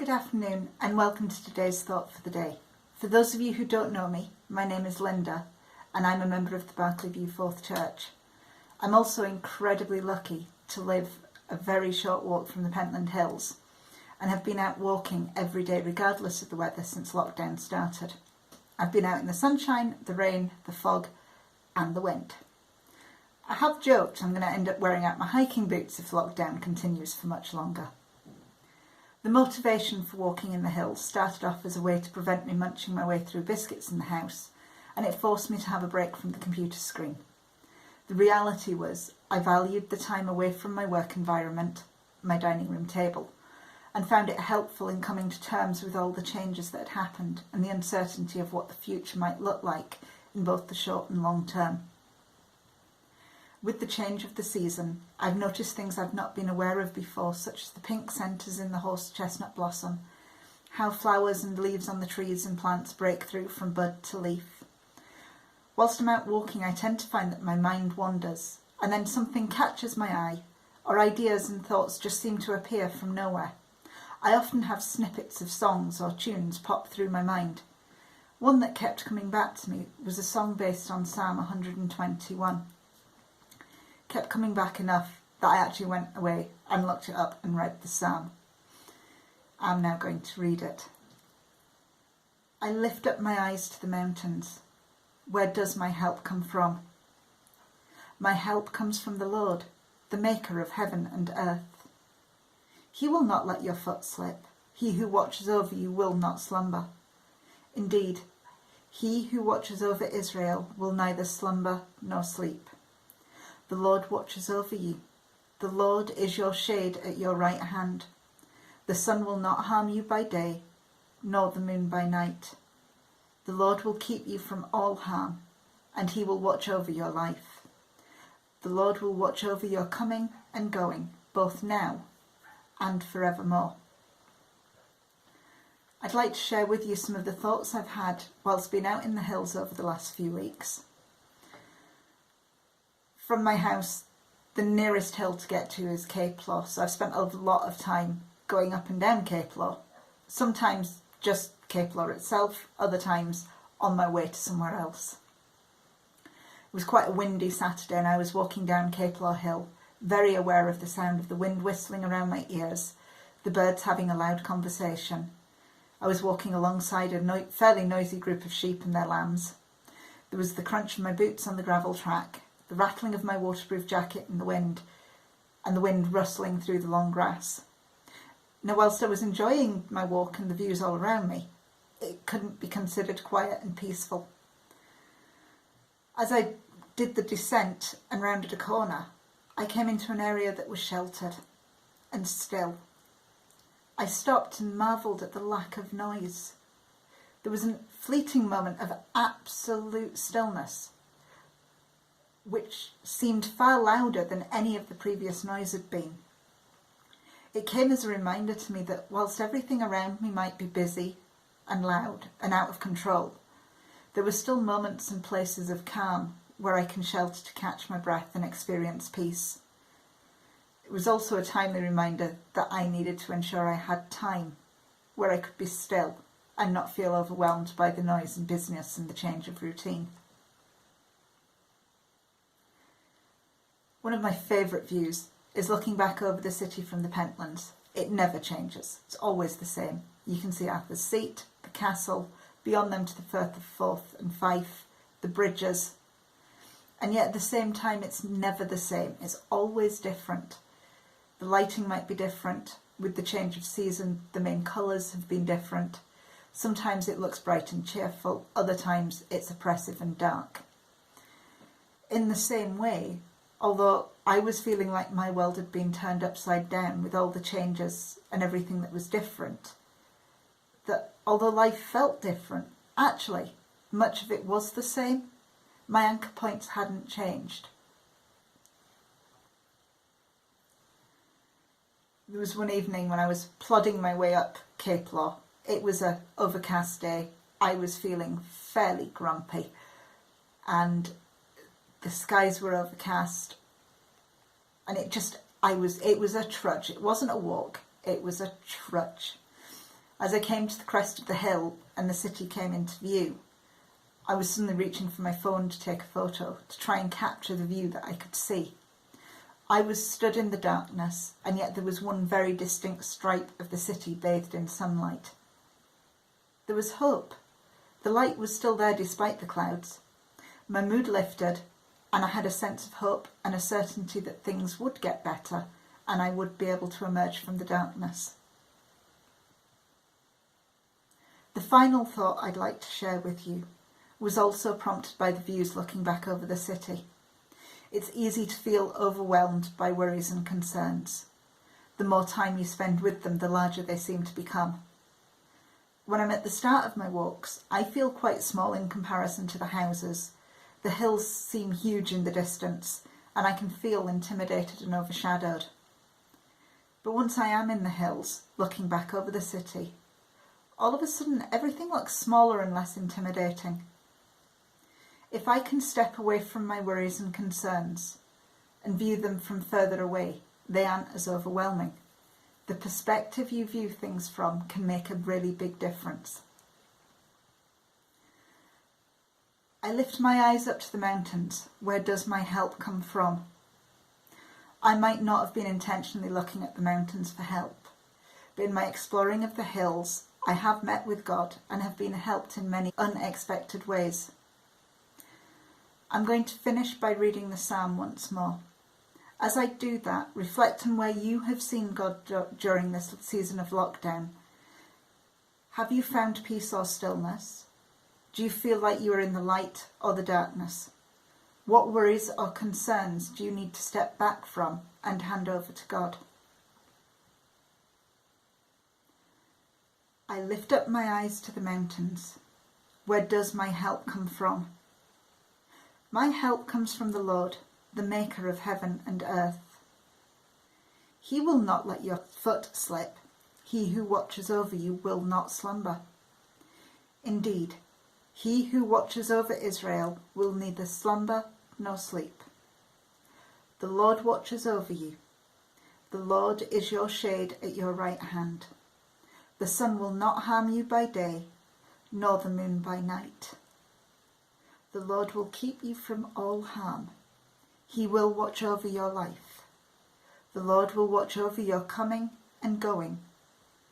Good afternoon and welcome to today's thought for the day. For those of you who don't know me, my name is Linda and I'm a member of the Berkeley View Fourth Church. I'm also incredibly lucky to live a very short walk from the Pentland Hills and have been out walking every day regardless of the weather since lockdown started. I've been out in the sunshine, the rain, the fog and the wind. I have joked I'm going to end up wearing out my hiking boots if lockdown continues for much longer. The motivation for walking in the hills started off as a way to prevent me munching my way through biscuits in the house, and it forced me to have a break from the computer screen. The reality was I valued the time away from my work environment, my dining room table, and found it helpful in coming to terms with all the changes that had happened and the uncertainty of what the future might look like in both the short and long term. With the change of the season, I've noticed things I've not been aware of before, such as the pink centres in the horse chestnut blossom, how flowers and leaves on the trees and plants break through from bud to leaf. Whilst I'm out walking, I tend to find that my mind wanders, and then something catches my eye, or ideas and thoughts just seem to appear from nowhere. I often have snippets of songs or tunes pop through my mind. One that kept coming back to me was a song based on Psalm 121. Kept coming back enough that I actually went away and looked it up and read the psalm. I'm now going to read it. I lift up my eyes to the mountains. Where does my help come from? My help comes from the Lord, the maker of heaven and earth. He will not let your foot slip. He who watches over you will not slumber. Indeed, he who watches over Israel will neither slumber nor sleep. The Lord watches over you. The Lord is your shade at your right hand. The sun will not harm you by day, nor the moon by night. The Lord will keep you from all harm, and he will watch over your life. The Lord will watch over your coming and going, both now and forevermore. I'd like to share with you some of the thoughts I've had whilst being out in the hills over the last few weeks. From my house, the nearest hill to get to is Cape Law, so I've spent a lot of time going up and down Cape Law. Sometimes just Cape Law itself, other times on my way to somewhere else. It was quite a windy Saturday and I was walking down Cape Law Hill, very aware of the sound of the wind whistling around my ears, the birds having a loud conversation. I was walking alongside a fairly noisy group of sheep and their lambs. There was the crunch of my boots on the gravel track, the rattling of my waterproof jacket in the wind, and the wind rustling through the long grass. Now, whilst I was enjoying my walk and the views all around me, it couldn't be considered quiet and peaceful. As I did the descent and rounded a corner, I came into an area that was sheltered and still. I stopped and marvelled at the lack of noise. There was a fleeting moment of absolute stillness, which seemed far louder than any of the previous noise had been. It came as a reminder to me that whilst everything around me might be busy and loud and out of control, there were still moments and places of calm where I can shelter to catch my breath and experience peace. It was also a timely reminder that I needed to ensure I had time where I could be still and not feel overwhelmed by the noise and busyness and the change of routine. One of my favourite views is looking back over the city from the Pentlands. It never changes. It's always the same. You can see Arthur's Seat, the castle, beyond them to the Firth of Forth and Fife, the bridges. And yet at the same time, it's never the same. It's always different. The lighting might be different. With the change of season, the main colours have been different. Sometimes it looks bright and cheerful. Other times it's oppressive and dark. In the same way, although I was feeling like my world had been turned upside down with all the changes and everything that was different, that although life felt different, actually, much of it was the same. My anchor points hadn't changed. There was one evening when I was plodding my way up Cape Law. It was an overcast day. I was feeling fairly grumpy and the skies were overcast and it was a trudge. It wasn't a walk, it was a trudge. As I came to the crest of the hill and the city came into view, I was suddenly reaching for my phone to take a photo, to try and capture the view that I could see. I was stood in the darkness, and yet there was one very distinct stripe of the city bathed in sunlight. There was hope. The light was still there despite the clouds. My mood lifted, and I had a sense of hope and a certainty that things would get better, and I would be able to emerge from the darkness. The final thought I'd like to share with you was also prompted by the views looking back over the city. It's easy to feel overwhelmed by worries and concerns. The more time you spend with them, the larger they seem to become. When I'm at the start of my walks, I feel quite small in comparison to the houses. The hills seem huge in the distance, and I can feel intimidated and overshadowed. But once I am in the hills, looking back over the city, all of a sudden everything looks smaller and less intimidating. If I can step away from my worries and concerns and view them from further away, they aren't as overwhelming. The perspective you view things from can make a really big difference. I lift my eyes up to the mountains. Where does my help come from? I might not have been intentionally looking at the mountains for help, but in my exploring of the hills, I have met with God and have been helped in many unexpected ways. I'm going to finish by reading the psalm once more. As I do that, reflect on where you have seen God during this season of lockdown. Have you found peace or stillness? Do you feel like you are in the light or the darkness? What worries or concerns do you need to step back from and hand over to God? I lift up my eyes to the mountains. Where does my help come from? My help comes from the Lord, the maker of heaven and earth. He will not let your foot slip. He who watches over you will not slumber. Indeed, he who watches over Israel will neither slumber nor sleep. The Lord watches over you. The Lord is your shade at your right hand. The sun will not harm you by day, nor the moon by night. The Lord will keep you from all harm. He will watch over your life. The Lord will watch over your coming and going,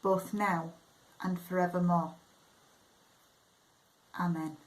both now and forevermore. Amen.